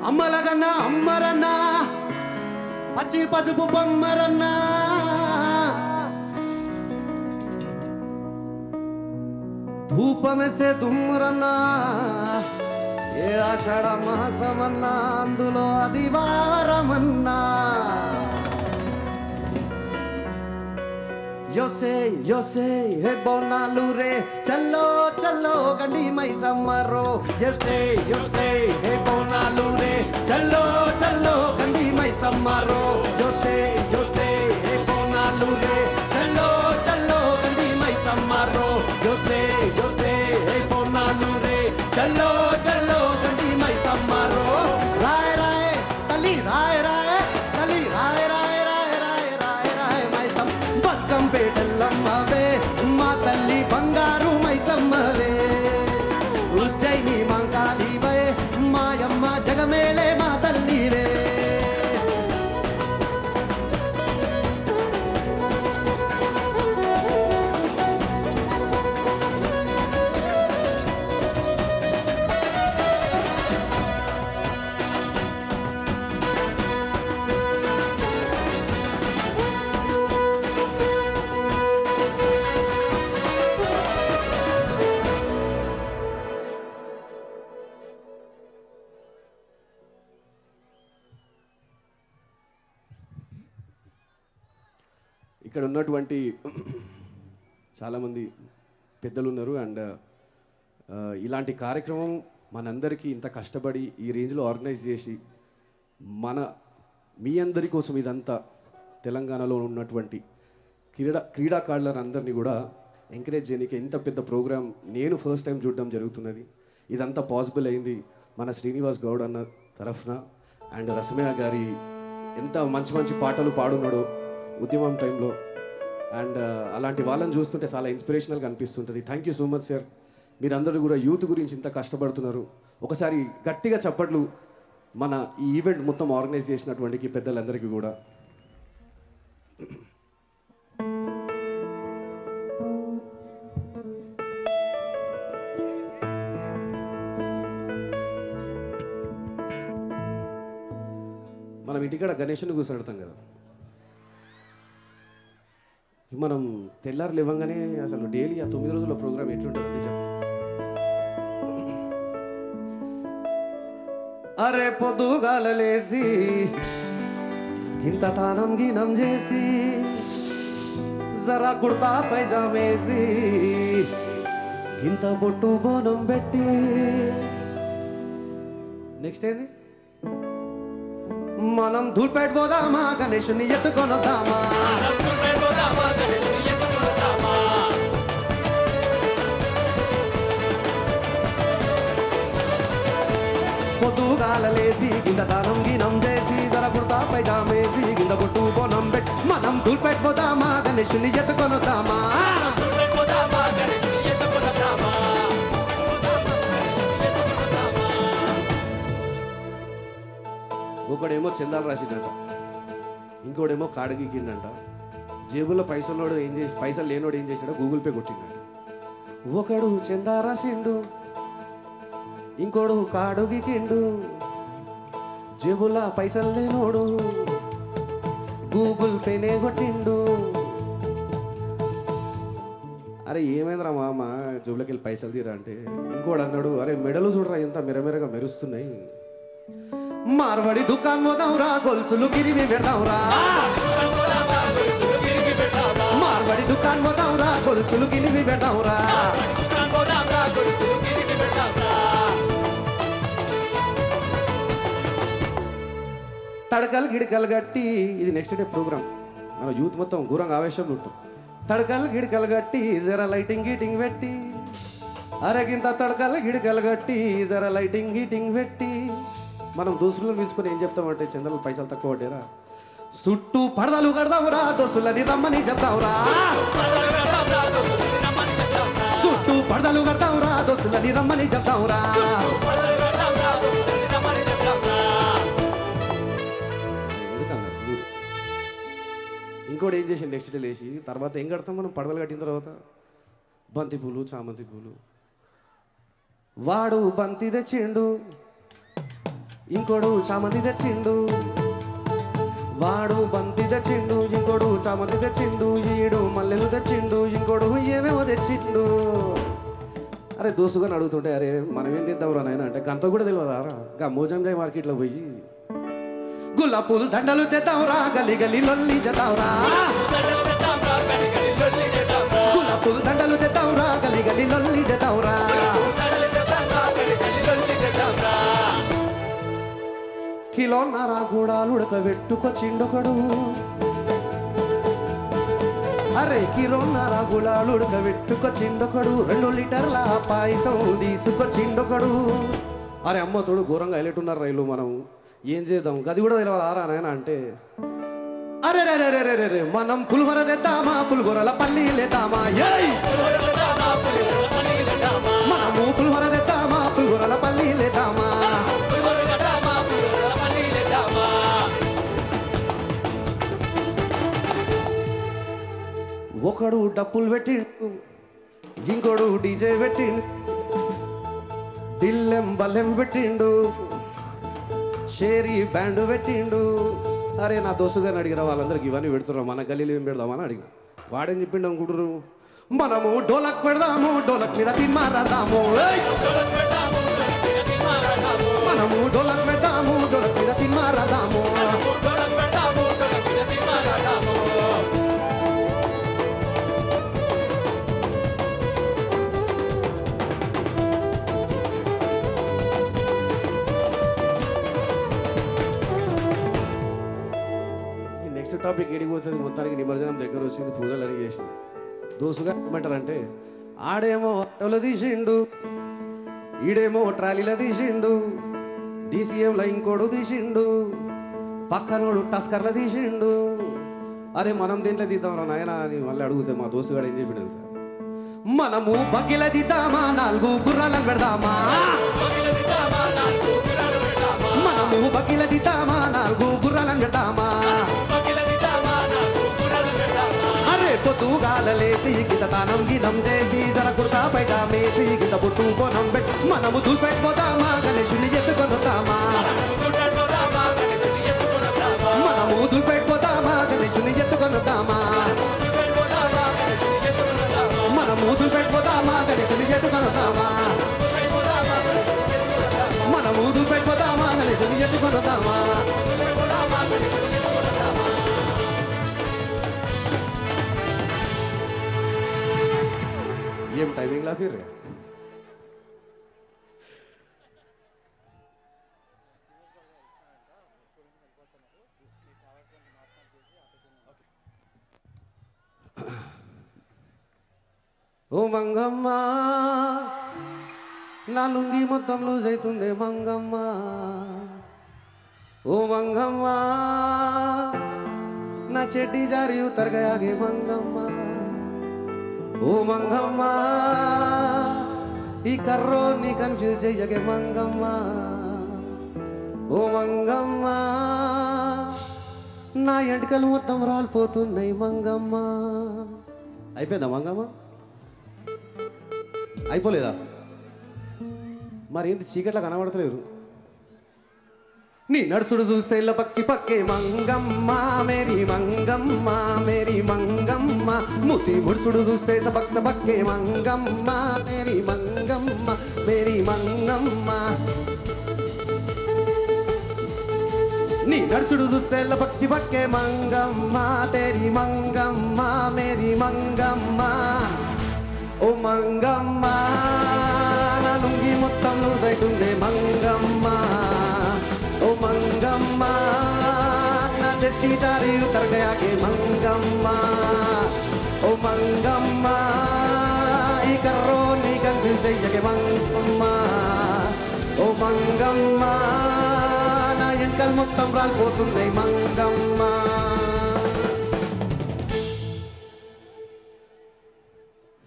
S1: అమ్మలగన్నా అమ్మరన్నా పచ్చి పసుపు బొమ్మరన్నా ధూపమెసే దుమ్మురన్నా ఏ ఆషాఢ మాసమన్నా అందులో ఆదివారమన్నా yo sé, es bonalu re, chalo, chalo, gandi mai samaro. Yo sé, es bonalu re, chalo, chalo, gandi mai samaro. Yo sé, es bonalu re, chalo, chalo, gandi mai samaro. Yo sé, es bonalu re, chalo, chalo, gandi mai samaro. Rae, rae, tali, rae, rae, tali, rae, rae. పేటల్లమ్మవే మా తల్లి బంగారు మైసమ్మవే ఉజ్జయిని మంగాలివే మాయమ్మ జగమేళే మా తల్లివే ఇక్కడ ఉన్నటువంటి చాలామంది పెద్దలు ఉన్నారు అండ్ ఇలాంటి కార్యక్రమం మనందరికీ ఇంత కష్టపడి ఈ రేంజ్లో ఆర్గనైజ్ చేసి మీ అందరి కోసం ఇదంతా తెలంగాణలో ఉన్నటువంటి క్రీడాకారులందరినీ కూడా ఎంకరేజ్ చేయడానికి ఇంత పెద్ద ప్రోగ్రామ్ నేను ఫస్ట్ టైం చూడడం జరుగుతున్నది. ఇదంతా పాసిబుల్ అయింది మన శ్రీనివాస్ గౌడ్ అన్న తరఫున అండ్ రసమయ్య గారి ఎంత మంచి మంచి పాటలు పాడున్నాడో ఉద్యమం టైంలో అండ్ అలాంటి వాళ్ళని చూస్తుంటే చాలా ఇన్స్పిరేషనల్గా అనిపిస్తుంటుంది. Thank you so much sir. మీరందరూ కూడా యూత్ గురించి ఇంత కష్టపడుతున్నారు. ఒకసారి గట్టిగా చప్పట్లు మన ఈ ఈవెంట్ మొత్తం ఆర్గనైజ్ చేసినటువంటి పెద్దలందరికీ కూడా. మనం ఇంటికాడ గణేషుని కూర్చోబెడతాం కదా, మనం తెల్లారు లేవంగానే అసలు డైలీ ఆ 9 రోజుల ప్రోగ్రామ్ ఎట్లుంటుందని చెప్తాం. అరే పొద్దుగాల లేసి ఇంత తానం గీనం చేసి జరా కుర్తా పైజామేసి ఇంత బొట్టు బోనం పెట్టి నెక్స్ట్ ఏంది మనం ధూల్పేట పోదామా గణేషుని ఎత్తుకొనొద్దామా పొద్దుగాల లేసి గింత దానం గీనం చేసి జర కుర్తా పైజామేసి గింత బొట్టు బోనం పెట్టి మనం ధూల్పేట పోదామా గణేషుని ఎత్తుకొనొద్దామా ఒకడేమో చందాలు రాసిందంట, ఇంకోడేమో కాడు గీకిండంట, జేబులో పైసలు లేనోడు ఏం చేశాడో గూగుల్ పే కొట్టిండంట. ఒకడు చందా రాసిండు, ఇంకోడు కాడు గీకిండు, జేబులో పైసలు లేనోడు గూగుల్ పేనే కొట్టిండు. అరే ఏమైందిరా మామ జేబులోకి వెళ్ళి పైసలు తీరా అంటే ఇంకోడు అన్నాడు, అరే మెడలు చూడరా ఎంత మెరమెరగా మెరుస్తున్నాయి, మార్వడి దుకాన్ పోదాంరా గొలుసులు గిరివి పెడదాంరా, మార్వడి దుకాన్ పోదాంరా గొలుసులు గిరివి పెడదాంరా. తడకలు గిడకలు గట్టి ఇది నెక్స్ట్ డే ప్రోగ్రామ్. మన యూత్ మొత్తం ఘోరంగా ఆవేశంలో ఉంటాం. తడకలు గిడకలు గట్టి జర లైటింగ్ గీటింగ్ పెట్టి, అరగింత తడకలు గిడకలు గట్టి జర లైటింగ్ గీటింగ్ పెట్టి మనం దోస్తులను పిలుచుకొని ఏం చెప్తామంటే చంద్రలు పైసలు తక్కువ పడ్డారా చుట్టూ పడదలు కడదావురా దోస్తులని రమ్మని చెప్తావురా చుట్టూ పడదలు కడతావురా దోస్తులని రమ్మని చెప్తావురా ఇంకోటి ఏం చేసి నెక్స్ట్ డే లేచి తర్వాత ఏం కడతాం మనం పడదలు కట్టిన తర్వాత బంతి పూలు చామంతి పూలు వాడు బంతి తెచ్చిండు ఇంకోడు చామంతి తెచ్చిండు వాడు బంతి తెచ్చిండు ఇంకోడు చామంతి తెచ్చిండు ఈడు మల్లెలు తెచ్చిండు ఇంకోడు ఏమేమో తెచ్చిండు అరే దోస్తుగా అడుగుతుంటే అరే మనం ఏం తిద్దాం రా నాయన అంటే గంట కూడా తెలియదా రా గా మోజంజాయ్ మార్కెట్లో పోయి గులాబ్ పూలు దండలు తెద్దాంరా గలి గలి లొల్లి చేద్దాంరా గులాబ్ పూలు దండలు తెద్దాంరా గలి గలి లొల్లి చేద్దాంరా కిలోన్నర గూడాలు ఉడకబెట్టుకొచ్చిండొకడు అరే కిలోన్నర గుడాలు ఉడకబెట్టుకొచ్చిండొకడు 2 లీటర్ల పాయసం తీసుకొచ్చిండొకడు అరే అమ్మ తోడు ఘోరంగా హైలైట్ రైలు మనం ఏం చేద్దాం గది కూడా తెలియదు ఆరా నాయన అంటే అరే రే రే రే రే మనం పులిహోర తెద్దామా పులిహోరల పల్లీలేద్దామా మనము పులిహోర తెద్దామా పులిహోరల పల్లీలేద్దామా ఒకడు డప్పులు పెట్టిండు ఇంకోడు డీజే పెట్టిండు దిల్లెం బల్లెం పెట్టిండు షేరీ బ్యాండ్ పెట్టిండు అరే నా దోస్తు గారిని అడిగిన వాళ్ళందరికి ఇవన్నీ పెడుతున్నారు మన గల్లీలో ఏం పెడదామని అడిగి వాడేం చెప్పిండు అనుకుంటున్నారు మనము డోలక్ పెడదాము డోలక్ మీద తిమ్మారాదాము మనము డోలక్ పెడదాము డోలక్ మీద తిమ్మారాదాము టాపిక్ ఎడిగిపోతుంది మొత్తానికి నిమజ్జనం దగ్గర వచ్చింది పూజలు అని చేసింది దోసుగా ఏమంటారంటే ఆడేమో ఆటోలో తీసిండు ఈడేమో ట్రాలీలో తీసిండు డీసీఎంలో ఇంకోడు తీసిండు పక్కనోడు టస్కర్లో తీసిండు అరే మనం దీంట్లో తీద్దాంరా నాయన అని మళ్ళీ అడిగితే మా దోస్తుగాడు ఏం చెప్పిండు సార్ మనము బగ్గిల తీద్దామా 4 గుర్రాలను పెడదామా మనము బగ్గిల తీద్దామా 4 గుర్రాలను పెడదామా పొద్దుగాలలేసి గిత తానం గిదం చేసి జర కుర్తా పైగా మేసి గిత బుట్టు పొనం పెట్టి మనము దుపెట్టుపోతామా గణేశుని ఎత్తుకొనుతామా మనము దుపెట్టుపోతామా గణేశుని ఎత్తుకొనుతామా మనము దుపెట్టుపోతామా గణేశుని ఎత్తుకొనుతామా మనము దుపెట్టుపోతామా గణేశుని ఎత్తుకొనుతామా ఏం టైమింగ్ లా ఫిర్ ఓ మంగమ్మ నా లుంగి మొత్తం లూజ్ అవుతుంది మంగమ్మ ఓ మంగమ్మ నా చెడ్డి జారి ఉతరగయాగే మంగమ్మ ఓ మంగమ్మ ఈ కర్రోని కన్ఫ్యూజ్ చెయ్యగే మంగమ్మ ఓ మంగమ్మ నా ఎంటకలు మొత్తం రాలిపోతున్నాయి మంగమ్మ అయిపోయిందా మంగమ్మ అయిపోలేదా మరి ఏంటి చీకట్లా కనబడతలేరు నీ నడుసుడు చూస్తే ఇళ్ళ పక్షి పక్కే మంగమ్మ మేరీ మంగమ్మ మేరీ మంగమ్మ ముతి ముడుచుడు చూస్తే సపక్క పక్కే మంగమ్మ మేరీ మంగమ్మ మేరీ మంగమ్మ నీ నడుచుడు చూస్తే ఇళ్ళ పక్షి పక్కే మంగమ్మ తేరీ మంగమ్మ మేరీ మంగమ్మ ఓ మంగమ్మ నా లుంగి మొత్తం లూజైతుంది మంగమ్మ ఓ మంగమ్మ నా చెట్టి దారి ఉతరగయాకే మంగమ్మ ఓ మంగమ్మ ఈ కర్రోని కన్ఫ్యూజ్ చెయ్యకే మంగమ్మ ఓ మంగమ్మ ఎంటికలు మొత్తం రాలిపోతున్నాయి మంగమ్మ.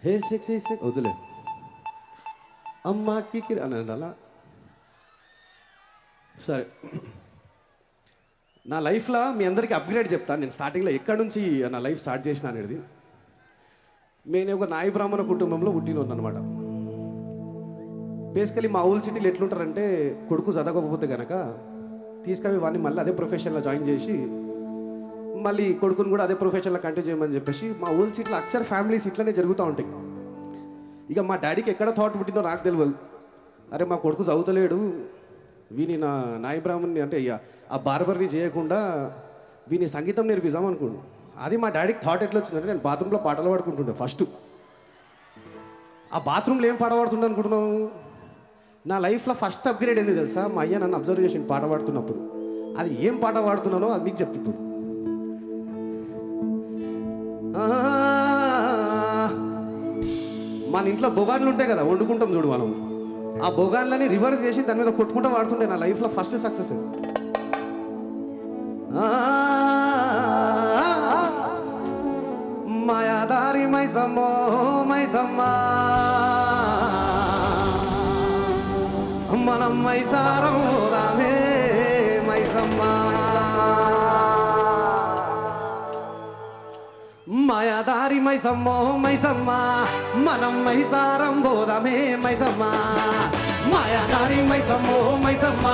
S1: హే సెక్సీ వదిలే అమ్మాకి అనండి అలా. సరే, నా లైఫ్లో మీ అందరికీ అప్గ్రేడ్ చెప్తాను. నేను స్టార్టింగ్లో ఎక్కడి నుంచి నా లైఫ్ స్టార్ట్ చేసిన అనేది. నేను ఒక నాయ బ్రాహ్మణ కుటుంబంలో పుట్టిన అనమాట. బేసికలీ మా ఊళ్ళ సిటీలు ఎట్లుంటారంటే, కొడుకు చదవకపోతే కనుక తీసుకొని వాడిని మళ్ళీ అదే ప్రొఫెషన్లో జాయిన్ చేసి మళ్ళీ కొడుకుని కూడా అదే ప్రొఫెషన్లో కంటిన్యూ చేయమని చెప్పేసి మా ఊళ్ళ సిటీలో అక్సర్ ఫ్యామిలీస్ ఇట్లనే జరుగుతూ ఉంటాయి. ఇక మా డాడీకి ఎక్కడ థాట్ పుట్టిందో నాకు తెలియదు. అరే మా కొడుకు చదువుతలేడు, వీని నాయ బ్రాహ్మణ్ని అంటే ఇక ఆ బార్బర్ని చేయకుండా వీని సంగీతం నేర్పిద్దాం అనుకోండి. అది మా డాడీకి థాట్ ఎట్లా వచ్చిందంటే, నేను బాత్రూంలో పాటలు పాడుకుంటుండే ఫస్ట్. ఆ బాత్రూంలో ఏం పాట పాడుతుండే అనుకుంటున్నావు? నా లైఫ్లో ఫస్ట్ అప్గ్రేడ్ ఏంది తెలుసా? మా అయ్య నన్ను అబ్జర్వ్ చేసి పాట పాడుతున్నప్పుడు అది ఏం పాట పాడుతున్నానో అది మీకు చెప్పు. ఇప్పుడు మన ఇంట్లో బొగాన్లు ఉంటాయి కదా, వండుకుంటాం చూడు మనం. ఆ బొగాన్లని రివర్స్ చేసి దాని మీద కొట్టుకుంటూ వాడుతుండే. నా లైఫ్లో ఫస్ట్ సక్సెస్. మాయాదారి మైసమ్మో మైసమ్మ, మనం మైసారం రామే మైసమ్మ. మాయాదారి మైసమ్మో మైసమ్మ, మనం మైసారం బోధమే మైసమ్మ. మాయాదారి మైసమ్మో మైసమ్మ,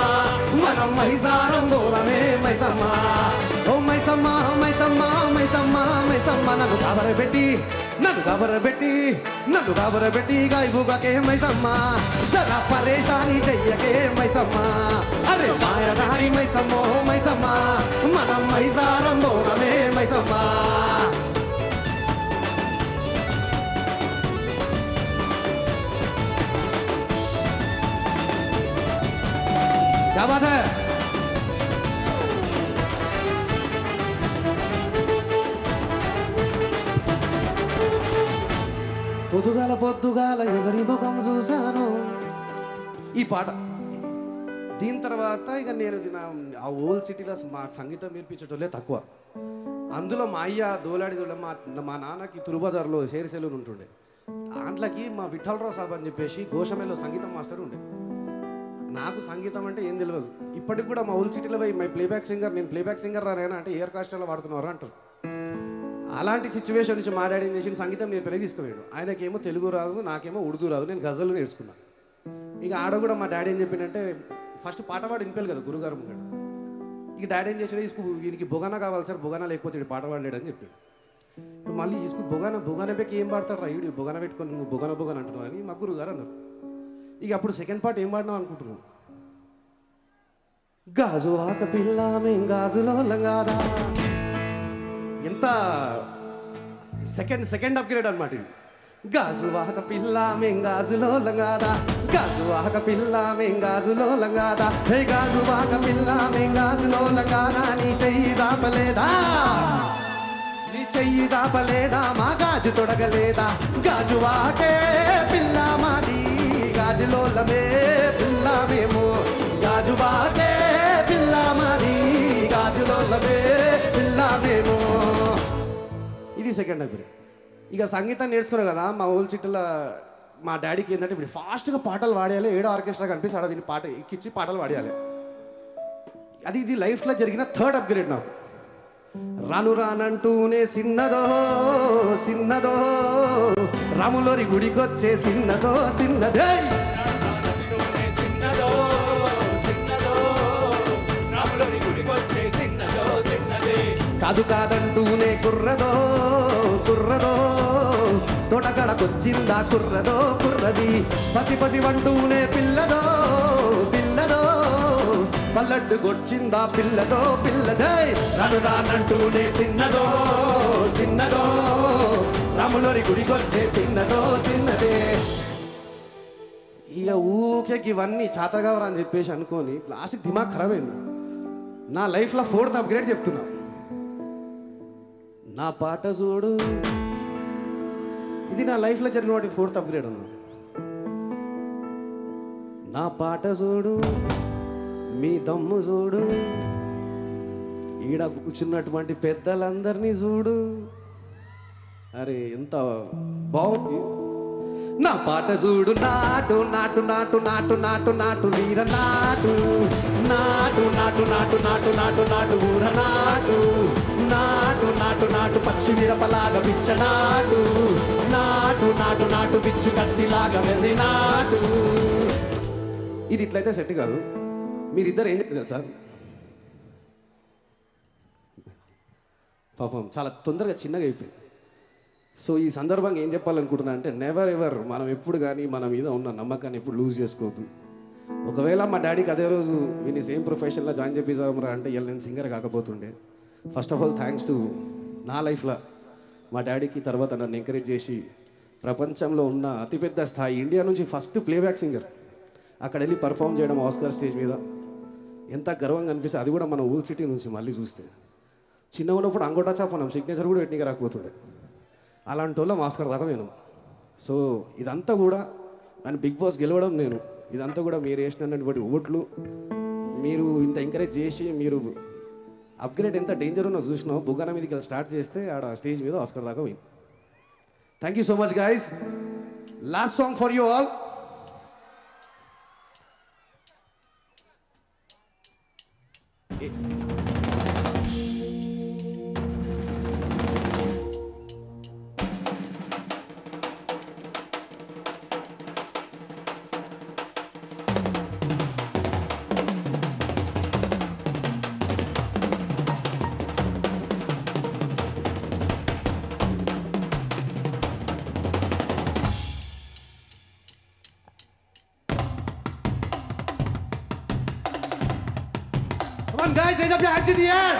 S1: మనం మైసారం బోధమే మైసమ్మ. ఓ మైసమ్మ మైసమ్మ మైసమ్మ మైసమ్మ, నన్ను కాబరబెట్టి నన్ను కాబరబెట్టి గాయబుగకే మైసమ్మ, జరా పరేషాని చెయ్యకే మైసమ్మ. అరే మాయాదారి మైసమ్మో మైసమ్మ, మనం మైసారం బోధమే మైసమ్మ. क्या बात है? పొద్దుగాల ఎవరి ముఖం చూశాను, ఈ పాట. దీని తర్వాత ఇక నేను ఆ ఓల్డ్ సిటీలో మా సంగీతం నేర్పించటోళ్ళే తక్కువ. అందులో మా అయ్య దోలాడి మా నాన్నకి తురుబజార్లో హెయిర్ సెలూన్ ఉంటుండే. దాంట్లోకి మా విఠలరావు సాబ్ అని చెప్పేసి గోషమేలో సంగీతం మాస్టర్ ఉండే. నాకు సంగీతం అంటే ఏం తెలియదు. ఇప్పటికి కూడా మా ఓల్డ్ సిటీలో పోయి నేను ప్లేబ్యాక్ సింగర్ రానైనా అంటే ఎయిర్ కాస్టర్లో వాడుతున్నారు అంటారు. అలాంటి సిచ్యువేషన్ నుంచి మా డాడీ ఏం చేసి సంగీతం నేర్పేది తీసుకుపోయాడు. ఆయనకేమో తెలుగు రాదు, నాకేమో ఉర్దూ రాదు. నేను గజలు నేర్చుకున్నా. ఇక ఆడ కూడా మా డాడీ ఏం చెప్పిందంటే, ఫస్ట్ పాట పాడు వినిపించాలి కదా గురుగారు ముంగడు. ఇక డాడీ ఏం చేసినా వీనికి బొగానా కావాలి సార్, బొగానా లేకపోతే వీడు పాట పాడలేడు అని చెప్పాడు. మళ్ళీ బొగానా పెట్టి ఏం పాడతాడు రా వీడు, బొగానా పెట్టుకొని నువ్వు బొగానా అంటున్నావు అని మా గురుగారు అన్నారు. ఇక అప్పుడు సెకండ్ పార్ట్ ఏం పాడినావు అనుకుంటున్నావు? గాజు ఆక పిల్ల మేం గాజులో లంగాదా. ఎంత సెకండ్ అప్గ్రేడ్ అనమాట ఇది. గాజు వాహక పిల్ల మేం గాజులో లంగాదా, గాజు వాహక పిల్ల మేం గాజులో లంగాదా. హే గాజు వాహక పిల్ల మేం గాజులో లంగాదా, నీ చెయ్యి దాపలేదా మా గాజు తొడగలేదా. గాజు వాహకే పిల్ల మాది, గాజులోలమే పిల్ల మేము. గాజు వాహకే పిల్ల మాది, గాజులోలమే పిల్ల మేము. ఇది సెకండ్ అప్గ్రేడ్. ఇక సంగీతం నేర్చుకున్నా కదా, మా ఓల్డ్ సిటీలో మా డాడీకి ఏంటంటే ఇప్పుడు ఫాస్ట్గా పాటలు పాడేయాలి. ఏడో ఆర్కెస్ట్రా కనిపిస్తే ఆడ దీన్ని పాట ఎక్కించి పాటలు పాడేయాలి. ఇది లైఫ్లో జరిగిన థర్డ్ అప్గ్రేడ్ నాకు. రానంటూనే సిన్నదో రాములోరి గుడికొచ్చే సిన్నదే. కాదంటూనే కుర్రదో తోటకడకొచ్చిందా కుర్రది. పసి వంటూనే పిల్లదో పల్లడ్డు కొచ్చిందా పిల్లదే. రానంటూనే సిన్నదో రాములోరి గుడికొచ్చే సిన్నదే. ఇక ఊకేకి ఇవన్నీ చాతగావరా అని చెప్పేసి అనుకోని లాస్ట్ దిమాగ్ ఖరాబ్ అయింది. నా లైఫ్లో ఫోర్త్ అప్గ్రేడ్ చెప్తున్నా. నా పాట చూడు, ఇది నా లైఫ్లో జరిగిన వాటి ఫోర్త్ అప్గ్రేడ్ అన్నా. నా పాట చూడు మీ దమ్ము చూడు, ఈడ కూర్చున్నటువంటి పెద్దలందరినీ చూడు. అరే ఎంత బాగుంది. నా పాట చూడు, నాటు నాటు నాటు నాటు నాటు నాటు వీర నాటు, నాటు నాటు నాటు నాటు నాటు నాటు ఊర నాటు, నాటు నాటు నాటు పక్షి మిరపలాగా పిచ్చ నాటు, నాటు నాటు నాటు పిచ్చు కత్తిలాగా వెర్రి నాటు. ఇది ఇట్లయితే సెట్ కాదు. మీరిద్దరు ఏం చెప్పారు సార్? పాపం చాలా తొందరగా చిన్నగా అయిపోయింది. సో ఈ సందర్భంగా ఏం చెప్పాలనుకుంటున్నా అంటే, నెవర్ ఎవర్ మనం ఎప్పుడు కానీ మన మీద ఉన్న నమ్మకాన్ని ఎప్పుడు లూజ్ చేసుకోవద్దు. ఒకవేళ మా డాడీకి అదే రోజు వీని సేమ్ ప్రొఫెషన్లో జాయిన్ చేపిద్దామరా అంటే ఇలా నేను సింగర్ కాకపోతుండే. First of all thanks to నా లైఫ్లో మా డాడీకి, తర్వాత నన్ను ఎంకరేజ్ చేసి ప్రపంచంలో ఉన్న అతిపెద్ద స్థాయి ఇండియా నుంచి ఫస్ట్ ప్లేబ్యాక్ సింగర్ అక్కడ వెళ్ళి పర్ఫామ్ చేయడం ఆస్కార్ స్టేజ్ మీద ఎంత గర్వంగా అనిపిస్తుంది. అది కూడా మన ఊల్ సిటీ నుంచి మళ్ళీ చూస్తే. చిన్నగా ఉన్నప్పుడు అంగోటా చాపనం సిగ్నేచర్ కూడా పెట్టిగా రాకపోతుండే. అలాంటి వాళ్ళం ఆస్కార్ దాకా నేను. సో ఇదంతా కూడా నన్ను బిగ్ బాస్ గెలవడం నేను, ఇదంతా కూడా మీరు వేసినటువంటి ఓట్లు, మీరు ఇంత ఎంకరేజ్ చేసి మీరు అప్గ్రేడ్ ఎంత డేంజర్ ఉన్నో చూసినావు. బుగ్గన మీదకి స్టార్ట్ చేస్తే ఆడ స్టేజ్ మీద ఆస్కార్ దాకా పోయింది. Thank you so much guys. Last song for you all. Come on guys, raise up your hands in the air.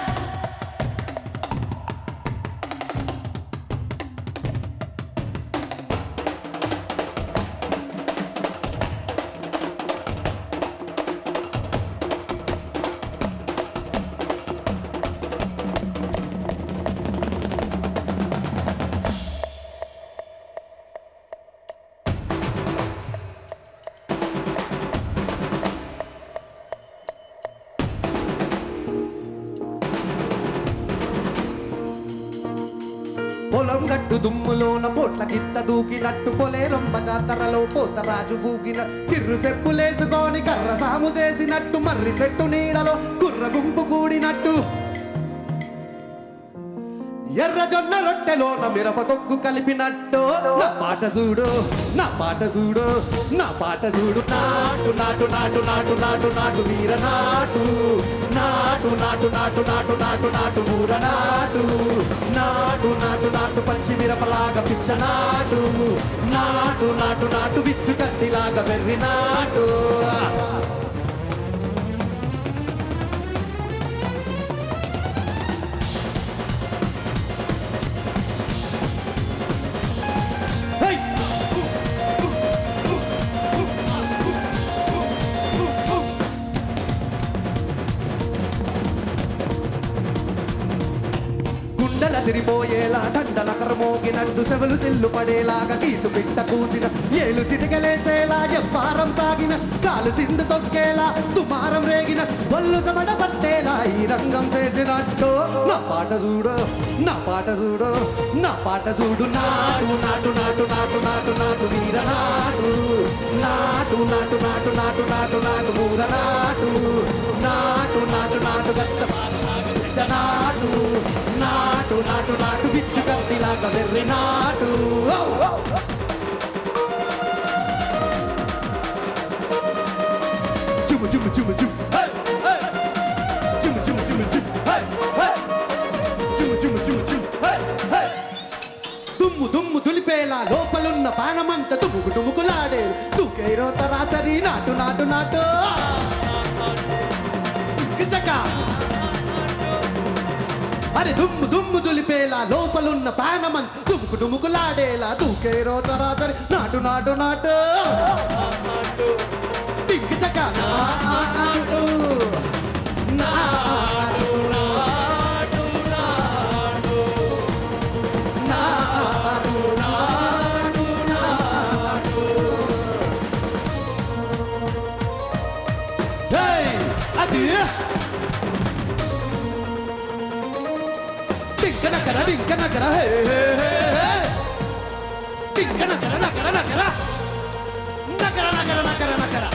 S1: పొలం గట్టు దుమ్ములోన పోట్ల గిత్త దూకినట్టు, పొలేరొంప జాతరలో పోతరాజు బూగిన, కిర్రు చెప్పులేసుకొని కర్ర సాము చేసినట్టు, మర్రి చెట్టు నీడలో కుర్ర గుంపు కూడినట్టు, ఎర్ర జొన్న రొట్టెలోన మిరప తొక్కు కలిపినట్టు. నా పాట చూడు, నా పాట చూడు, నా పాట చూడు. నాటు నాటు నాటు నాటు నాటు నాటు వీర నాటు, నాటు నాటు నాటు నాటు నాటు నాటు ఊర నాటు, నాటు నాటు నాటు పచ్చి మిరపలాగా పిచ్చ నాటు, నాటు నాటు నాటు విచ్చు కత్తిలాగా వెర్రి నాటు. గుండెల తిరిపోయేలా దండల కరమోగినట్టు, సెవలు సిల్లు పడేలాగా కీసు పిట్ట కూసిన, ఏలు సిటికలేసేలా ఎవ్వారం సాగిన, కాలు సింధు తొక్కేలా దుమారం రేగిన, ఒళ్ళు సమడ పట్టేలా ఈ రంగం చేసినట్టు. నా పాట చూడు, నా పాట చూడు, నా పాట చూడు. నాటు నాటు నాటు నాటు నాటు నాటు వీర నాటు, నాటు నాటు నాటు నాటు నాటు నాటు ఊర నాటు, నాటు నాటు నాటు గట్ట నాటు, నాటు నాటు నాటు విచ్చు కత్తిలాగా వెర్రి నాటు. చుము చుము చుము చుము చుము చుము చుము చుము చుము చుము చుము చుము. దుమ్ము దుమ్ము దులిపేలా లోపలున్న పానమంత తుముకు టుముకులాడే, తుకేరో తరాసరి నాటు నాటు నాటు. అరే దుమ్ము దుమ్ము దులిపేలా లోపలున్న పానమన్ తుముకు టుముకులాడేలా, దూకేరో తరాసరి నాటు నాటు నాటు. టింకి చక నాటు నాటు నాటు నాటు నాటు నాటు నాటు. డింకనకర డింకనకర హే హే హే హే డింకనకర నకర నకర నకర నకర నకర నకర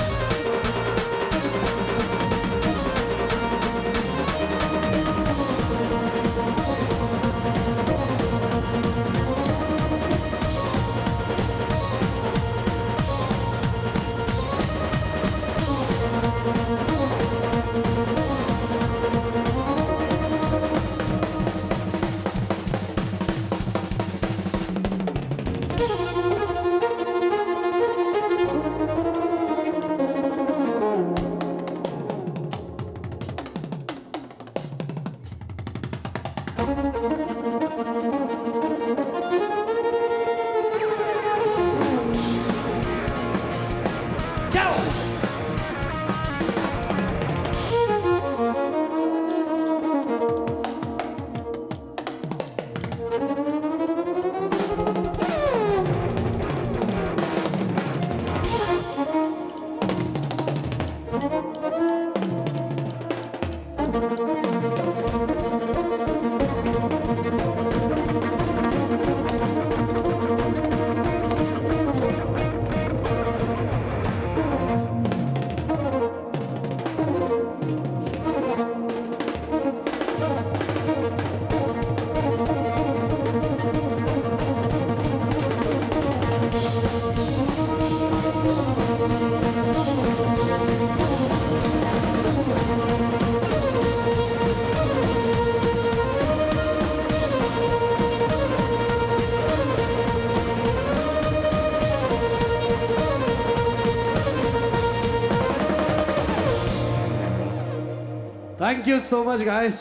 S1: thank you so much guys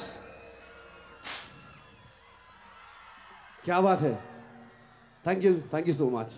S1: क्या बात है थैंक यू सो मच